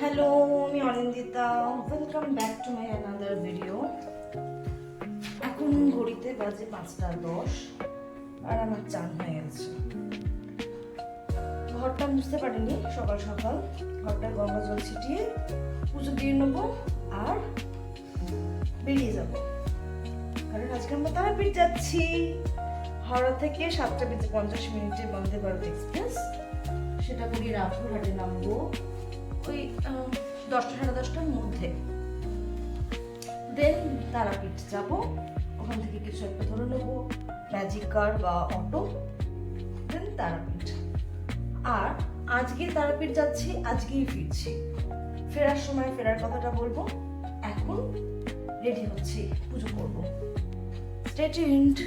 Hello, আমি Anindita. Welcome back to my another video. এখন ঘড়িতে বাজে 5:10 আর আমার চান হয়ে গেছে। ঘরটা মুছতে পারিনি, সকাল সকাল ঘরটা গঙ্গা জল ছিটিয়ে পুজো দিয়ে নেবো আর বেরিয়ে যাব, কারণ আজকে আমরা তারাপীঠ যাচ্ছি। হাওড়া থেকে 7:50 বন্দে ভারত এক্সপ্রেস, সেটা করি রামপুরহাটে নামবো ওই 10টা সাড়ে 10টার মধ্যে। দেন তারাপীঠ যাব, ওখান থেকে কিছু একটা ধরে নেবো, ম্যাজিক কার বা অটো, দেন তারাপীঠ। আর আজকে তারাপীঠ যাচ্ছি, আজকেই ফিরছি। ফেরার সময় ফেরার কথাটা বলবো। এখন রেডি হচ্ছি, পুজো করবো। Stay tuned.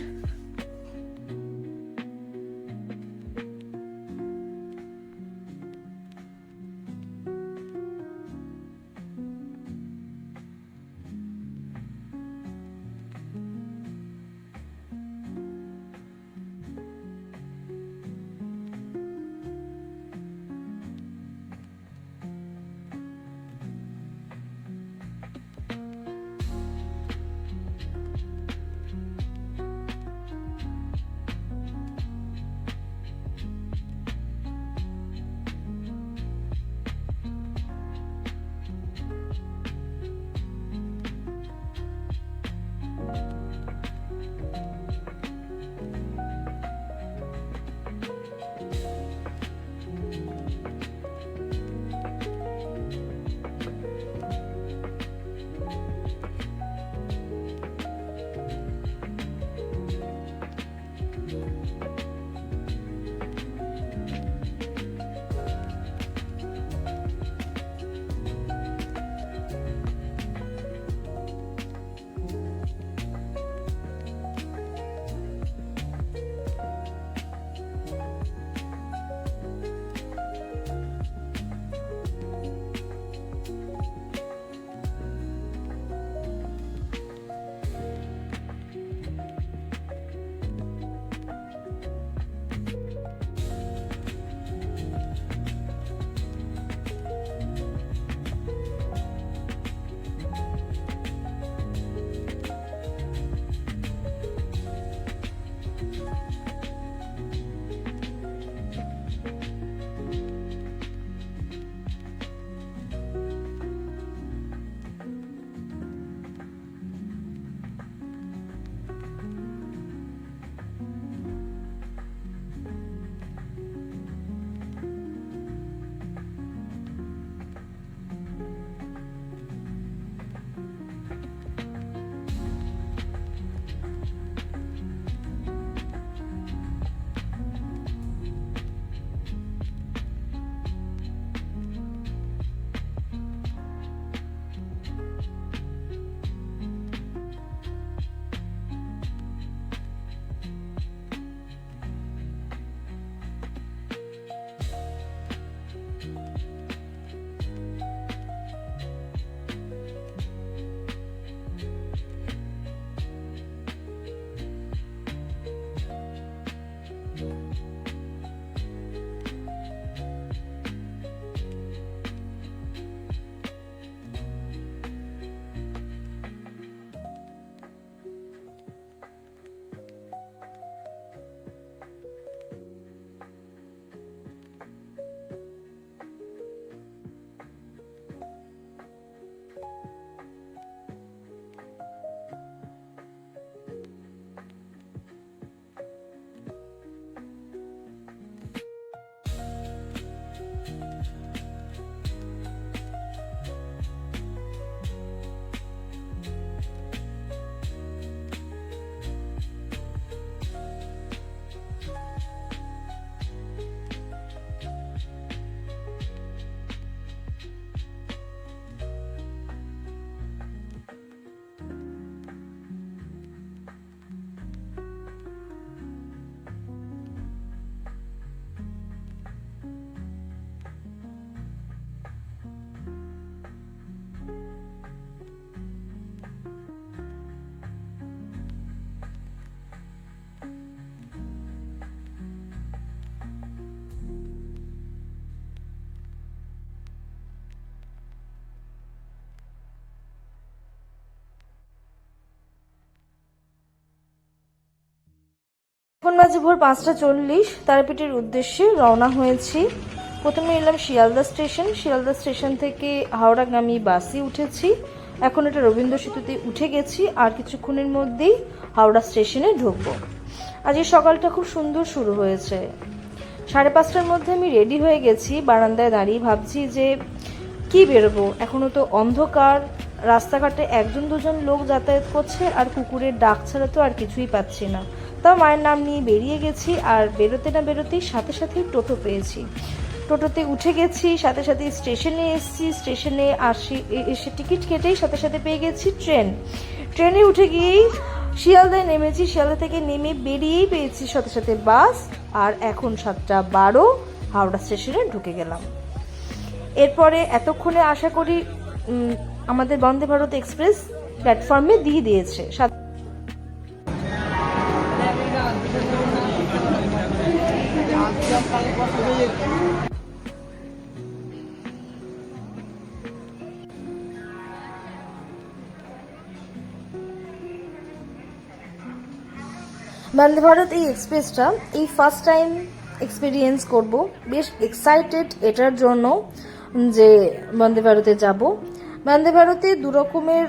এখন বাজে ভোর 5:40। তারাপীঠের উদ্দেশ্যে রওনা হয়েছি। প্রথমে এলাম শিয়ালদা স্টেশন। শিয়ালদা স্টেশন থেকে হাওড়াগামী বাসে উঠেছি। এখন এটা রবীন্দ্র সেতুতে উঠে গেছি, আর কিছুক্ষণের মধ্যেই হাওড়া স্টেশনে ঢুকবো। আজকে সকালটা খুব সুন্দর শুরু হয়েছে। 5:30টার মধ্যে আমি রেডি হয়ে গেছি। বারান্দায় দাঁড়িয়ে ভাবছি যে কি বেরোবো, এখনো তো অন্ধকার, রাস্তাঘাটে 1-2জন লোক যাতায়াত করছে, আর কুকুরের ডাক ছাড়া তো আর কিছুই পাচ্ছি না। তাও মায়ের নাম নিয়ে বেরিয়ে গেছি, আর বেরোতে না বেরোতেই সাথে সাথেই টোটো পেয়েছি। টোটোতে উঠে গেছি, সাথে সাথে স্টেশনে এসেছি। স্টেশনে এসে টিকিট কেটেই সাথে সাথে পেয়ে গেছি ট্রেনে উঠে গিয়েই শিয়ালদায় নেমেছি। শিয়ালদা থেকে নেমে বেরিয়েই পেয়েছি সাথে সাথে বাস, আর এখন 7:12 হাওড়া স্টেশনে ঢুকে গেলাম। এরপরে এতক্ষণে আশা করি আমাদের বন্দে ভারত এক্সপ্রেস প্ল্যাটফর্মে দিয়ে দিয়েছে। বন্দে ভারত এই এক্সপ্রেসটা এই ফার্স্ট টাইম এক্সপিরিয়েন্স করব। বেশ এক্সাইটেড এটার জন্য যে বন্দে ভারতে যাব। বন্দে ভারতে 2 রকমের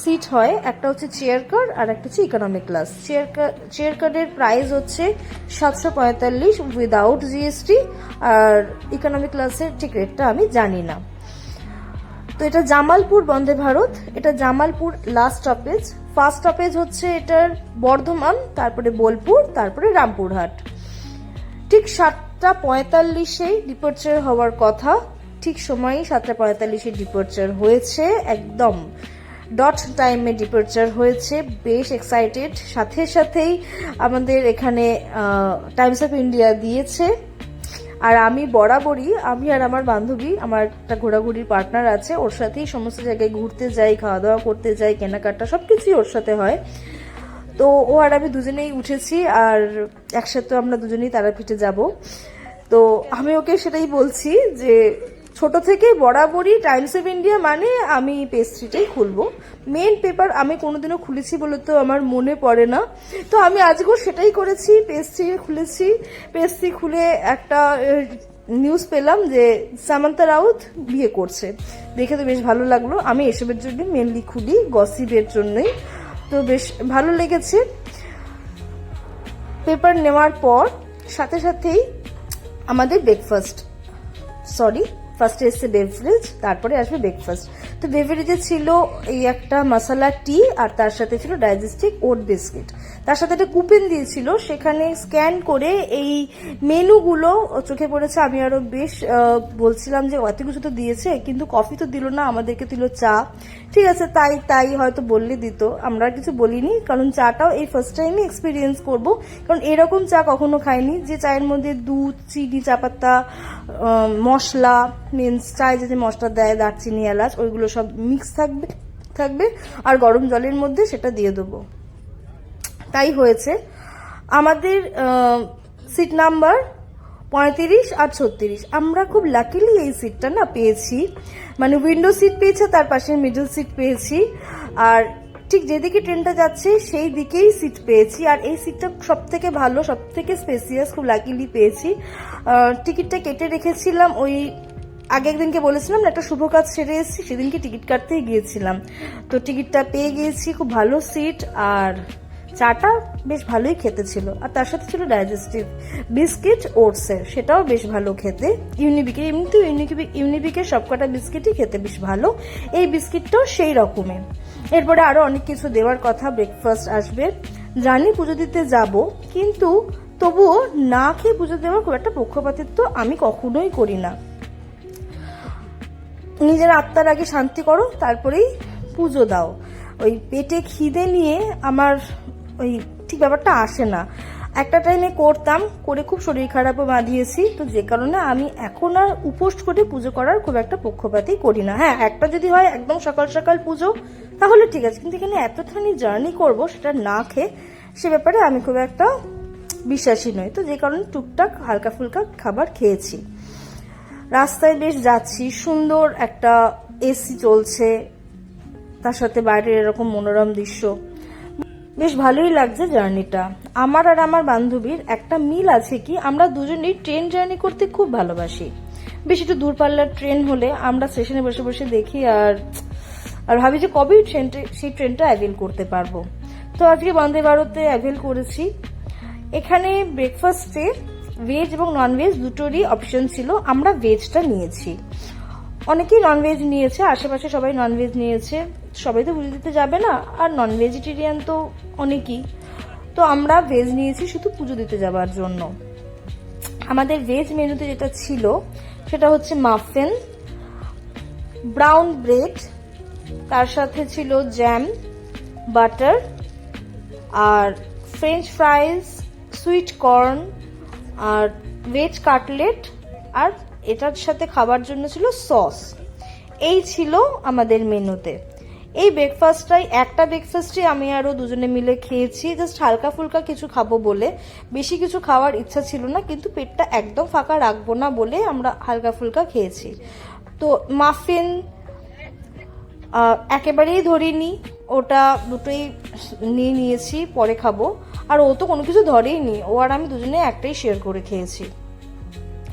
সিট হয়, একটা হচ্ছে চেয়ার কার আর একটা হচ্ছে ইকোনমি ক্লাস। চেয়ার কারের প্রাইস হচ্ছে 745 উইদাউট জিএসটি, আর ইকোনমি ক্লাসের টিকিটটা আমি জানি না। তো এটা জামালপুর বন্দে ভারত, এটা Jamalpur last stoppage. First stoppage হচ্ছে এটার বর্ধমান, তারপরে বোলপুর, তারপরে রামপুরহাট। ঠিক 7:45 ডিপার্চার হওয়ার কথা, ঠিক সময়ই 7:45 ডিপার্চার হয়েছে, একদম ডট টাইমে ডিপার্চার হয়েছে। বেশ এক্সাইটেড। সাথে সাথেই আমাদের এখানে টাইমস অফ ইন্ডিয়া দিয়েছে, আর আমি বরাবরই, আমি আর আমার বান্ধবী, আমার একটা ঘোরাঘুরির পার্টনার আছে, ওর সাথেই সমস্ত জায়গায় ঘুরতে যাই, খাওয়া দাওয়া করতে যাই, কেনাকাটা সবকিছুই ওর সাথে হয়। তো ও আর আমি দুজনেই উঠেছি, আর একসাথে আমরা দুজনেই তারাপীঠে যাব। তো আমি ওকে সেটাই বলছি যে ছোট থেকে বরাবরই টাইমস অফ ইন্ডিয়া মানে আমি পেস্ট্রিটাই খুলবো। মেন পেপার আমি কোনোদিনও খুলেছি বলে তো আমার মনে পড়ে না। তো আমি আজকেও সেটাই করেছি, পেস্ট্রি খুলেছি। পেস্ট্রি খুলে একটা নিউজ পেলাম যে সামান্তা রাউত বিয়ে করছে। দেখে তো বেশ ভালো লাগলো। আমি এসবের জন্য মেনলি খুলি, গসিপের জন্যই। তো বেশ ভালো লেগেছে। পেপার নেওয়ার পর সাথে সাথেই আমাদের ফার্স্টে এসছে বেভারেজ, তারপরে আসবে ব্রেকফাস্ট। তো বেভারেজে ছিল এই একটা মশলা টি, আর তার সাথে ছিল ডাইজেস্টিক ওট বিস্কিট। তার সাথে একটা কুপন দিয়েছিল, সেখানে স্ক্যান করে এই মেনুগুলো চোখে পড়েছে। আমি আরো বেশ বলছিলাম যে অত কিছু তো দিয়েছে, কিন্তু কফি তো দিল না, আমাদেরকে দিল চা। ঠিক আছে, তাই হয়তো বললে দিত, আমরা কিছু বলিনি, কারণ চাটাও এই ফার্স্ট টাইমই এক্সপিরিয়েন্স করব। কারণ এরকম চা কখনো খাইনি, যে চায়ের মধ্যে দুধ, চিনি, চাপাতা, মশলা, মিন্স চায় যে মশলা দেয়, দারচিনি, এলাচ, ওইগুলো সব মিক্স থাকবে আর গরম জলের মধ্যে সেটা দিয়ে দেবো। তাই হয়েছে। আমাদের সিট নাম্বার 35 আর 36। আমরা খুব লাকিলি এই সিটটা না পেয়েছি, মানে উইন্ডো সিট পেয়েছে, তার পাশে মিডল সিট পেয়েছি, আর ঠিক যেদিকে ট্রেনটা যাচ্ছে সেই দিকেই সিট পেয়েছি। আর এই সিটটা সব থেকে ভালো, সব থেকে স্পেসিয়াস, খুব লাকিলি পেয়েছি। টিকিটটা কেটে রেখেছিলাম, ওই আগে একদিনকে বলেছিলাম না একটা শুভ কাজ সেরে এসেছি, সেদিনকে টিকিট কাটতেই গিয়েছিলাম। তো টিকিটটা পেয়ে গিয়েছি, খুব ভালো সিট, আর চাটা বেশ ভালোই খেতে ছিল, আর তার সাথে ছিল ডাইজেস্টিভ বিস্কিট ওটসের, সেটাও বেশ ভালো খেতে। ইউনিবিকের, এমনিতেও ইউনিবিকের সবকটা বিস্কিটই খেতে বেশ ভালো, এই বিস্কিটটাও সেই রকমের। এরপরে আরো অনেক কিছু দেওয়ার কথা, ব্রেকফাস্ট আসবে। জানি পুজো দিতে যাব, কিন্তু তবুও না খেয়ে পুজো দেওয়ার খুব একটা পক্ষপাতিত্ব আমি কখনোই করি না। নিজের আত্মার আগে শান্তি করো, তারপরেই পুজো দাও। ওই পেটে খিদে নিয়ে আমার ওই ঠিক ব্যাপারটা আসে না। একটা টাইমে করতাম, করে খুব শরীর খারাপও বাঁধিয়েছি। তো যে কারণে আমি এখন আর উপোস করে পুজো করার খুব একটা পক্ষপাতই করি না। হ্যাঁ, একটা যদি হয় একদম সকাল সকাল পুজো, তাহলে ঠিক আছে, কিন্তু এখানে এতখানি জার্নি করব সেটা না খেয়ে, সে ব্যাপারে আমি খুব একটা বিশ্বাসী নই। তো যে কারণে টুকটাক হালকা ফুলকা খাবার খেয়েছি। রাস্তায় বেশ যাচ্ছি, সুন্দর একটা এসি চলছে, তার সাথে বাইরের এরকম মনোরম দৃশ্য। বেশ ভালোই লাগছে জার্নিটা। আমার আর আমার বান্ধবীর একটা মিল আছে কি, আমরা দুজনেই ট্রেন জার্নি করতে খুব ভালোবাসি। বেশ একটু দূরপাল্লার ট্রেন হলে আমরা স্টেশনে বসে বসে দেখি আর ভাবি যে কবে সেই ট্রেনটা অ্যাভেল করতে পারবো। তো আজকে বন্দে ভারতে অ্যাভেল করেছি। এখানে ব্রেকফাস্টে ভেজ এবং ননভেজ দুটোরই অপশন ছিল, আমরা ভেজটা নিয়েছি। অনেকেই ননভেজ নিয়েছে, আশেপাশে সবাই ননভেজ নিয়েছে, সবাই তো পুজো দিতে যাবে না, আর নন ভেজিটেরিয়ান তো অনেকেই। তো আমরা ভেজ নিয়েছি শুধু পুজো দিতে যাবার জন্য। আমাদের ভেজ মেনুতে যেটা ছিল সেটা হচ্ছে মাফিন, ব্রাউন ব্রেড, তার সাথে ছিল জ্যাম, বাটার, আর ফ্রেঞ্চ ফ্রাইজ, সুইট কর্ন, আর ভেজ কাটলেট, আর এটার সাথে খাবার জন্য ছিল সস। এই ছিল আমাদের মেনুতে। এই একটা ব্রেকফাস্টে আমি আরো দুজনে মিলে খেয়েছি, জাস্ট হালকা ফুলকা কিছু খাবো বলে। বেশি কিছু খাওয়ার ইচ্ছা ছিল না, কিন্তু পেটটা একদম ফাঁকা রাখবো না বলে আমরা হালকা ফুলকা খেয়েছি। তো মাফিন একেবারেই ধরিনি, ওটা দুটোই নিয়েছি, পরে খাবো। আর ও তো কোনো কিছু ধরেই নি, ও আর আমি দুজনে একটাই শেয়ার করে খেয়েছি,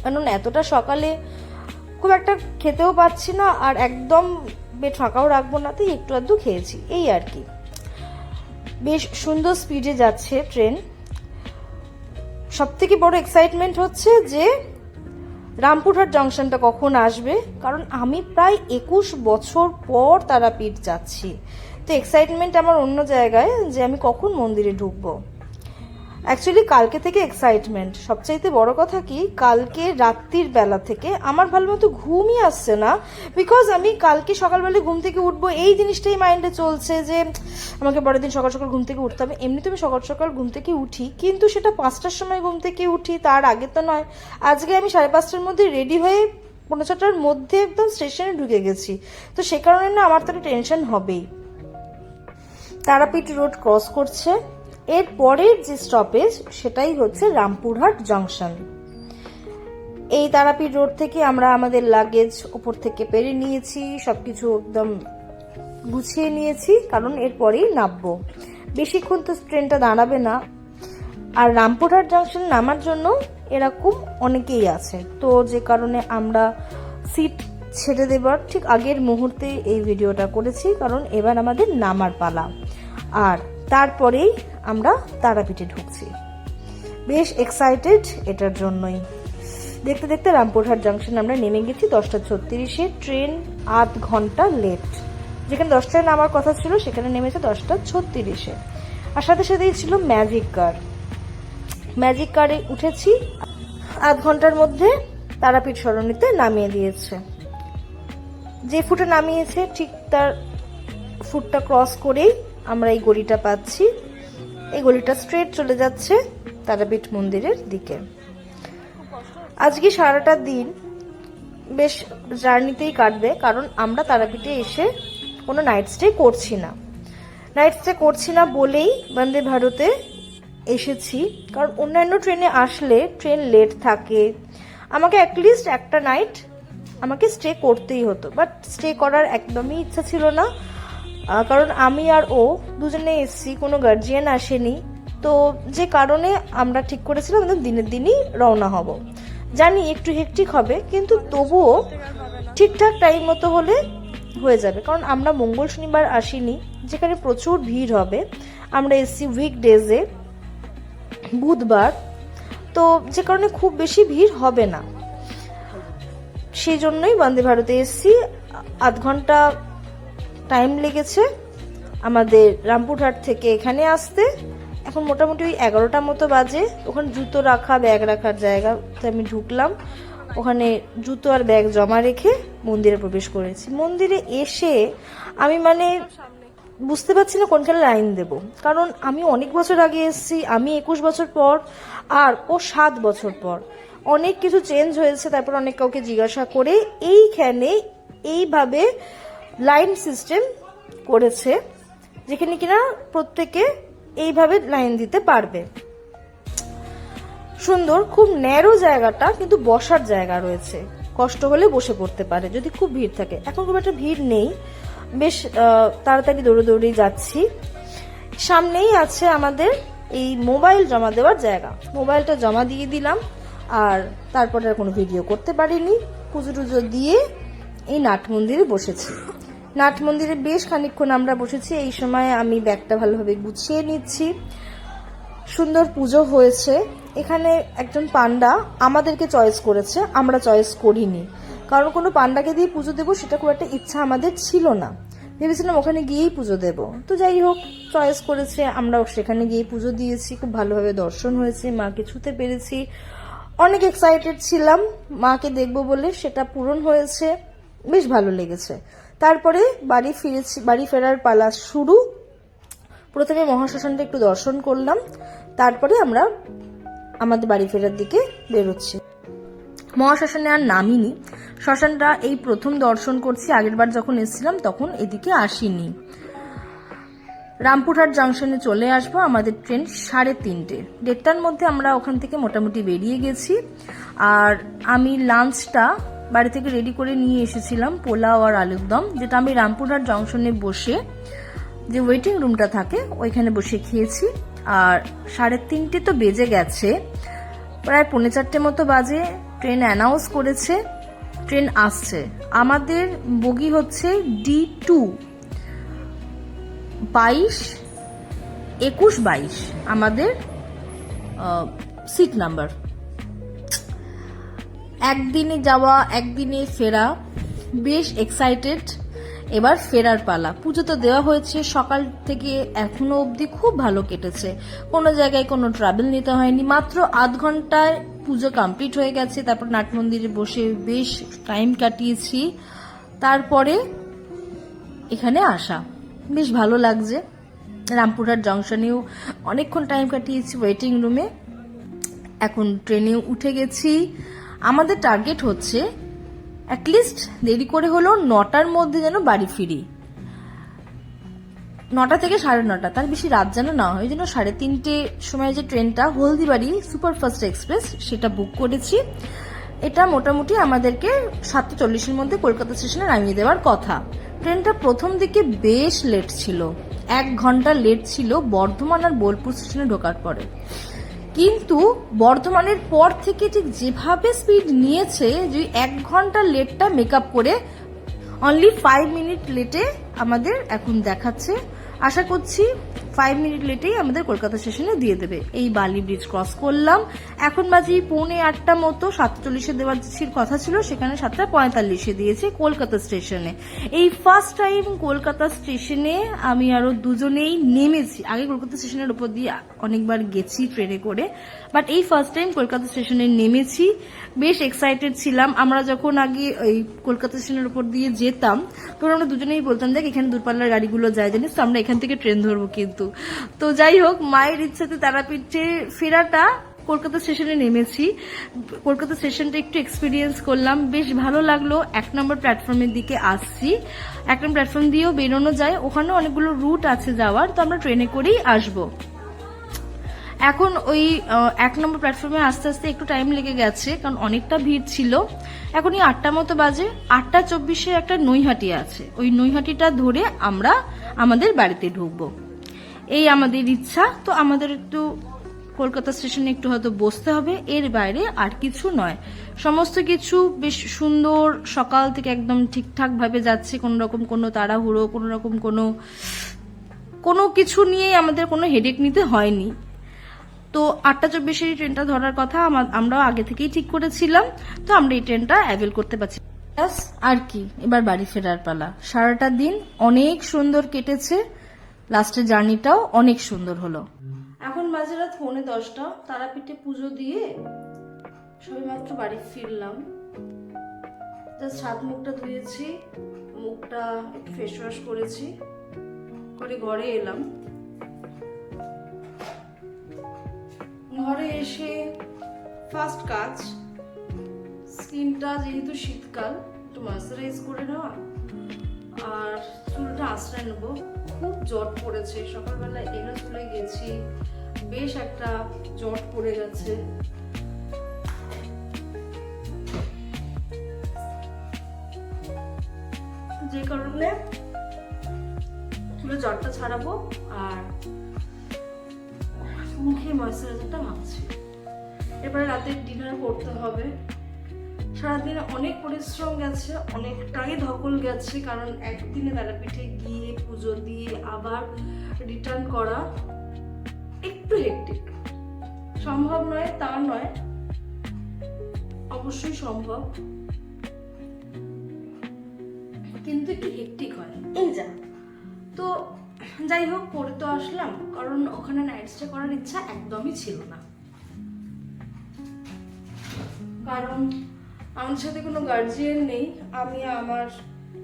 কারণ এতটা সকালে খুব একটা খেতেও পাচ্ছি না, আর একদম পেট ফাঁকাও রাখবো না, তাই একটু আধটু খেয়েছি, এই আর কি। বেশ সুন্দর স্পিডে যাচ্ছে ট্রেন। সব থেকে বড় এক্সাইটমেন্ট হচ্ছে যে রামপুরহাট জংশনটা কখন আসবে, কারণ আমি প্রায় 21 বছর পর তারাপীঠ যাচ্ছি। তো এক্সাইটমেন্ট আমার অন্য জায়গায়, যে আমি কখন মন্দিরে ঢুকবো। অ্যাকচুয়ালি কালকে থেকে এক্সাইটমেন্ট। সবচাইতে বড় কথা কি, কালকে রাত্রির বেলা থেকে আমার ভালো মতো ঘুমই আসছে না, বিকজ আমি কালকে সকালবেলা ঘুম থেকে উঠবো এই জিনিসটাই মাইন্ডে চলছে যে আমাকে পরের দিন সকাল সকাল ঘুম থেকে উঠতে হবে। এমনিতে আমি সকাল সকাল ঘুম থেকে উঠি, কিন্তু সেটা 5টার সময় ঘুম থেকে উঠি, তার আগে তো নয়। আজকে আমি 5:30টার মধ্যে রেডি হয়ে 5:45টার মধ্যে একদম স্টেশনে ঢুকে গেছি। তো সে কারণে না আমার তো টেনশন হবেই। তারাপীঠ রোড ক্রস করছে, এর পরের যে স্টপেজ সেটাই হচ্ছে রামপুরহাট জংশন। এই তারাপীঠ রোড থেকে আমরা আমাদের লাগেজ উপর থেকে পেরে নিয়েছি, সবকিছু একদম গুছিয়ে নিয়েছি, কারণ এরপরেই নামবো। বেশিক্ষণ তো ট্রেনটা দাঁড়াবে না। আর রামপুরহাট জংশন নামার জন্য এরকম অনেকেই আছে, তো যে কারণে আমরা সিট ছেড়ে দেবার ঠিক আগের মুহূর্তে এই ভিডিওটা করেছি, কারণ এবার আমাদের নামার পালা। আর তারপরেই আমরা তারাপীঠে ঢুকছি। বেশ এক্সাইটেড এটার জন্যই। দেখতে দেখতে রামপুরহাট জংশন আমরা নেমে গেছি 10:36-এ। ট্রেন আধ ঘন্টা লেট, যেখানে 10টায় নামার কথা ছিল সেখানে নেমেছে 10:36-এ। আর সাথে সাথেই ছিল ম্যাজিক কার। ম্যাজিক কারে উঠেছি, আধ ঘন্টার মধ্যে তারাপীঠ সরণিতে নামিয়ে দিয়েছে। যে ফুটে নামিয়েছে ঠিক তার ফুটটা ক্রস করেই আমরা এই গলিটা পাচ্ছি। এই গলিটা স্ট্রেট চলে যাচ্ছে তারাপীঠ মন্দিরের দিকে। আজকে সারাটা দিন বেশ জার্নিতেই কাটবে, কারণ আমরা তারাপীঠে এসে কোনো নাইট স্টে করছি না বলেই বন্দে ভারতে এসেছি। কারণ অন্যান্য ট্রেনে আসলে ট্রেন লেট থাকে, আমাকে অ্যাটলিস্ট একটা নাইট আমাকে স্টে করতেই হতো, বাট স্টে করার একদমই ইচ্ছা ছিল না, কারণ আমি আর ও দুজনে এসছি, কোনো গার্জিয়ান আসেনি। তো যে কারণে আমরা ঠিক করেছিলাম আমাদের দিনের দিনই রওনা হব। জানি একটু হেক্টিক হবে, কিন্তু তবুও ঠিকঠাক টাইম মতো হলে হয়ে যাবে, কারণ আমরা মঙ্গল শনিবার আসিনি যেখানে প্রচুর ভিড় হবে। আমরা এসছি উইকডেজে, বুধবার, তো যে কারণে খুব বেশি ভিড় হবে না। সেই জন্যই বন্দে ভারতে এসছি। আধ ঘন্টা টাইম লেগেছে আমাদের রামপুরহাট থেকে এখানে আসতে। এখন মোটামুটি ওই 11টা মতো বাজে। ওখানে জুতো রাখা, ব্যাগ রাখার জায়গাতে আমি ঢুকলাম, ওখানে জুতো আর ব্যাগ জমা রেখে মন্দিরে প্রবেশ করেছি। মন্দিরে এসে আমি বুঝতে পারছি না কোনখানে লাইন দেব, কারণ আমি অনেক বছর আগে এসেছি, আমি 21 বছর পর, আর ও 7 বছর পর। অনেক কিছু চেঞ্জ হয়েছে। তারপর অনেক কাউকে জিজ্ঞাসা করে এইখানে এইভাবে লাইন সিস্টেম করেছে, যেখানে কিনা প্রত্যেকে এইভাবে লাইন দিতে পারবে। সুন্দর, খুব ন্যারো জায়গাটা, কিন্তু বসার জায়গা রয়েছে, কষ্ট হলে বসে পড়তে পারে যদি খুব ভিড় থাকে। এখন খুব একটা ভিড় নেই, বেশ তাড়াতাড়ি দৌড়ে যাচ্ছি। সামনেই আছে আমাদের এই মোবাইল জমা দেওয়ার জায়গা। মোবাইলটা জমা দিয়ে দিলাম, আর তারপরে আর কোনো ভিডিও করতে পারিনি। পুজো টুজো দিয়ে এই নাট মন্দিরে বসেছি। নাট মন্দিরে বেশ খানিকক্ষণ আমরা বসেছি। এই সময় আমি ব্যাগটা ভালোভাবে গুছিয়ে নিচ্ছি। সুন্দর পুজো হয়েছে। এখানে একজন পান্ডা আমাদেরকে চয়েস করেছে, আমরা চয়েস করিনি, কারণ কোনো পান্ডাকে দিয়ে পুজো দেবো সেটা খুব একটা ইচ্ছা আমাদের ছিল না। ভেবেছিলাম ওখানে গিয়েই পুজো দেব। তো যাই হোক, চয়েস করেছে, আমরাও সেখানে গিয়ে পুজো দিয়েছি। খুব ভালোভাবে দর্শন হয়েছে, মাকে ছুতে পেরেছি। অনেক এক্সাইটেড ছিলাম মাকে দেখবো বলে, সেটা পূরণ হয়েছে, বেশ ভালো লেগেছে। তারপরে বাড়ি ফেরার পালা শুরু। প্রথমে মহাশ্মশানটা একটু দর্শন করলাম, তারপরে আমরা আমাদের বাড়ি ফেরার দিকে বেরোচ্ছি। মহাশ্মশানে আর নামিনি, শ্মশানটা এই প্রথম দর্শন করছি। আগেরবার যখন এসেছিলাম তখন এদিকে আসিনি। রামপুরহাট জাংশনে চলে আসবো। আমাদের ট্রেন 3:30, 1:30টার মধ্যে আমরা ওখান থেকে মোটামুটি বেরিয়ে গেছি। আর আমি লাঞ্চটা বাড়ি থেকে রেডি করে নিয়ে এসেছিলাম, পোলাও আর আলুর দম, যেটা আমি রামপুরহাট জংশনে বসে যে ওয়েটিং রুমটা থাকে ওইখানে বসে খেয়েছি। আর 3:30 তো বেজে গেছে, প্রায় 3:45 মতো বাজে। ট্রেন অ্যানাউন্স করেছে ট্রেন আসছে। আমাদের বগি হচ্ছে D2, 21-22 আমাদের সিট নাম্বার। একদিনে যাওয়া একদিনে ফেরা, বেশ এক্সাইটেড। এবার ফেরার পালা। পুজো তো দেওয়া হয়েছে, সকাল থেকে এখনো অবধি খুব ভালো কেটেছে। কোনো জায়গায় কোনো ট্রাভেল নিতে হয়নি, মাত্র আধ ঘন্টায় পুজো কমপ্লিট হয়ে গেছে। তারপর নাট মন্দিরে বসে বেশ টাইম কাটিয়েছি। তারপরে এখানে আসা বেশ ভালো লাগছে। রামপুরহাট জংশনেও অনেকক্ষণ টাইম কাটিয়েছি ওয়েটিং রুমে। এখন ট্রেনে উঠে গেছি। আমাদের টার্গেট হচ্ছে অ্যাটলিস্ট দেরি করে হলেও 9টার মধ্যে যেন বাড়ি ফিরি। 9টা থেকে 9:30, তার বেশি রাত যেন না হয়। ওই জন্য 3:30 সময় যে ট্রেনটা হলদিবাড়ি সুপারফাস্ট এক্সপ্রেস সেটা বুক করেছি। এটা মোটামুটি আমাদেরকে 7:40-এর মধ্যে কলকাতা স্টেশনে নামিয়ে দেওয়ার কথা। ট্রেনটা প্রথম দিকে বেশ লেট ছিল, 1 ঘন্টা লেট ছিল বর্ধমান আর বোলপুর স্টেশনে ঢোকার পরে। কিন্তু বর্ধমানের পর থেকে ঠিক যেভাবে স্পিড নিয়েছে, যে 1 ঘন্টা লেটটা মেকআপ করে অনলি 5 মিনিট লেটে আমাদের এখন দেখাচ্ছে। আশা করছি 5 মিনিট লেটেই আমাদের কলকাতা স্টেশনে দিয়ে দেবে। এই বালি ব্রিজ ক্রস করলাম, এখন বাজি 7:45 মতো। 7:40-এ দেওয়ার কথা ছিল, সেখানে 7:45-এ দিয়েছে কলকাতা স্টেশনে। এই ফার্স্ট টাইম কলকাতা স্টেশনে আমি আরো দুজনেই নেমেছি। আগে কলকাতা স্টেশনের উপর দিয়ে অনেকবার গেছি ট্রেনে করে, বাট এই ফার্স্ট টাইম কলকাতা স্টেশনে নেমেছি। বেশ এক্সাইটেড ছিলাম। আমরা যখন আগে ওই কলকাতা স্টেশনের উপর দিয়ে যেতাম তখন আমরা দুজনেই বলতাম, দেখ এখানে দূরপাল্লার গাড়িগুলো যায়, জানিস তো, আমরা এখান থেকে ট্রেন ধরবো। কিন্তু তো যাই হোক, মায়ের ইচ্ছাতে তারাপীঠে ফেরাটা কলকাতা স্টেশনে নেমেছি। কলকাতা স্টেশনটা একটু এক্সপিরিয়েন্স করলাম, বেশ ভালো লাগলো। 1 নম্বর প্ল্যাটফর্মের দিকে আসছি। 1 নম্বর প্ল্যাটফর্ম দিয়েও বেরোনো যায়, ওখানেও অনেকগুলো রুট আছে যাওয়ার, তো আমরা ট্রেনে করেই আসবো। এখন ওই 1 নম্বর প্ল্যাটফর্মে আস্তে আস্তে একটু টাইম লেগে গেছে, কারণ অনেকটা ভিড় ছিল। এখন এই 8টা মতো বাজে। 8:24-এ একটা নৈহাটি আছে, ওই নৈহাটিটা ধরে আমরা আমাদের বাড়িতে ঢুকবো, এই আমাদের ইচ্ছা। তো আমাদের একটু কলকাতা স্টেশনে একটু হয়তো বসতে হবে, এর বাইরে আর কিছু নয়। সমস্ত কিছু বেশ সুন্দর, সকাল থেকে একদম ঠিকঠাক ভাবে যাচ্ছে। কোনো রকম কোনো তাড়াহুড়ো, কোনো রকম কোনো কিছু নিয়ে আমাদের কোনো হেডেক নিতে হয়নি। তো 8:24-এর ট্রেনটা ধরার কথা আমরাও আগে থেকেই ঠিক করেছিলাম, তো আমরা এই ট্রেনটা অ্যাভেল করতে পারছি। আর কি, এবার বাড়ি ফেরার পালা। সারাটা দিন অনেক সুন্দর কেটেছে, লাস্টের জার্নিটাও অনেক সুন্দর হলো। এখন বাজে রাত 9:45, তারাপীঠে পুজো দিয়ে সবে মাত্র বাড়ি ফিরলাম। জাস্ট হাত মুখটা ধুয়েছি, মুখটা একটু ফেস ওয়াশ করেছি, করে ঘরে এলাম। ঘরে এসে ফার্স্ট কাজ, স্কিনটা যেহেতু শীতকাল একটু ময়েশ্চারাইজ করে নেওয়া, আর চুলটা আঁচড়ে নেবো। খুব জট পড়েছে, সকালবেলা এগা চলে গেছি, বেশ একটা জট পড়ে গেছে। যে কারণে চুলে জটটা ছাড়াবো আর এই ময়েশ্চারাইজারটা মাখছি। এবারে রাতের ডিনার করতে হবে। সারাদিনে অনেক পরিশ্রম গেছে, অনেকটাই ধকল গেছে, কারণ একদিনে তারাপীঠে গিয়ে পুজো দিয়ে আবার রিটার্ন করা একটু হেক্টিক। সম্ভব নয় তা নয়, অবশ্যই সম্ভব, কিন্তু একটু হেক্টিক হয় এই যা। তো যাই হোক, করে তো আসলাম, কারণ ওখানে নাইট স্টে করার ইচ্ছা একদমই ছিল না, কারণ আমাদের সাথে কোনো গার্জিয়ান নেই। আমি আমার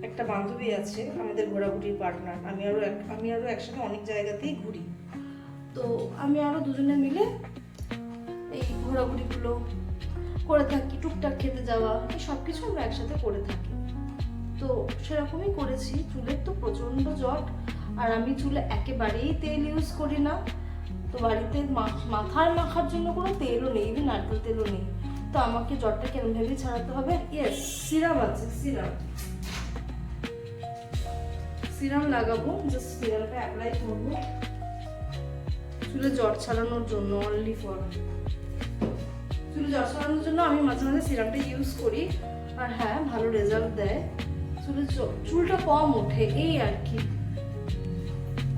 একটা বান্ধবী আছে, আমাদের ঘোরাঘুরির পার্টনার। আমি আরো একসাথে অনেক জায়গাতেই ঘুরি, তো আমি আরো দুজনে মিলে এই ঘোরাঘুরিগুলো করে থাকি, টুকটাক খেতে যাওয়া, এই সব কিছু আমরা একসাথে করে থাকি। তো সেরকমই করেছি। চুলের তো প্রচণ্ড জট, আর আমি চুলে একেবারেই তেল ইউজ করি না। তো বাড়িতে মাথার মাখার জন্য কোনো তেলও নেই, নারকেল তেলও নেই। তো আমাকে জটটা কেমন ভেবে ছাড়াতে হবে। ইয়েস, সিরাম আছে, সিরাম লাগাবো, জাস্ট সিরামটা অ্যাপ্লাই করবো চুলে জট ছাড়ানোর জন্য, অনলি ফর চুলে জট ছাড়ানোর জন্য আমি মাঝে মাঝে সিরামটা ইউজ করি। আর হ্যাঁ, ভালো রেজাল্ট দেয়, চুলটা কম ওঠে, এই আর কি।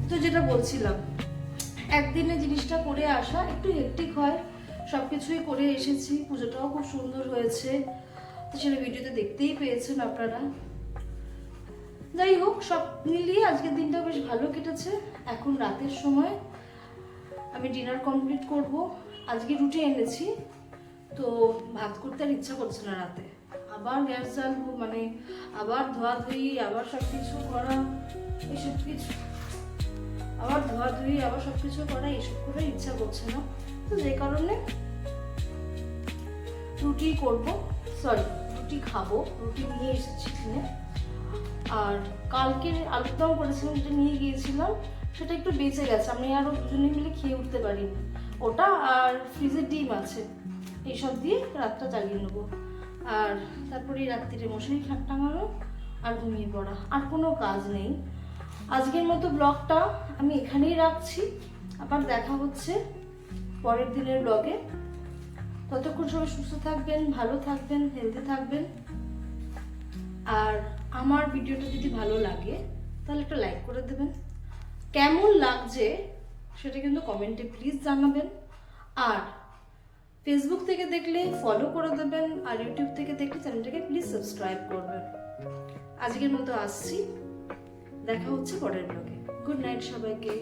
তো যেটা বলছিলাম, একদিনে জিনিসটা করে আসা একটু হেক্টিক হয়, সবকিছুই করে এসেছি। পুজোটাও খুব সুন্দর হয়েছে, তো সেটা ভিডিওতে দেখতেই পেয়েছেন আপনারা। যাই হোক, সব মিলিয়ে আজকের দিনটা বেশ ভালো কেটেছে। এখন রাতের সময় আমি ডিনার কমপ্লিট করব। আজকে রুটি এনেছি, তো ভাত করতে আর ইচ্ছা করছে না রাতে। আবার গ্যাস জ্বালবো, মানে আবার ধোয়াধুয়ি, আবার সব কিছু করা, এসব কিছু আবার ধোয়াধুয়ি, আবার সব কিছু করা, এসব করে ইচ্ছা করছে না। তো যে কারণে রুটি খাবো। রুটি নিয়ে এসেছি কিনে। আর কালকে আলুর দম করেছিলাম, যেটা নিয়ে গিয়েছিলাম, সেটা একটু বেঁচে গেছে, আমি আরো দুজনে মিলে খেয়ে উঠতে পারিনি ওটা। আর ফ্রিজে ডিম আছে, এইসব দিয়ে রাতটা চালিয়ে নেবো। আর তারপরে রাত্রিরে মশারি টাঙানো আর ঘুমিয়ে পড়া, আর কোনো কাজ নেই। আজকের মতো ব্লগটা আমি এখানেই রাখছি। আবার দেখা হচ্ছে পরের দিনের ব্লগে। ততক্ষণ সবাই সুস্থ থাকবেন, ভালো থাকবেন, হেলদি থাকবেন। আর আমার ভিডিওটা যদি ভালো লাগে তাহলে একটা লাইক করে দেবেন। কেমন লাগছে সেটা কিন্তু কমেন্টে প্লিজ জানাবেন। আর ফেসবুক থেকে দেখলে ফলো করে দেবেন, আর ইউটিউব থেকে দেখলে চ্যানেলটাকে প্লিজ সাবস্ক্রাইব করবেন। আজকের মতো আসছি, দেখা হচ্ছে পরের ব্লগে। গুড নাইট সবাইকে।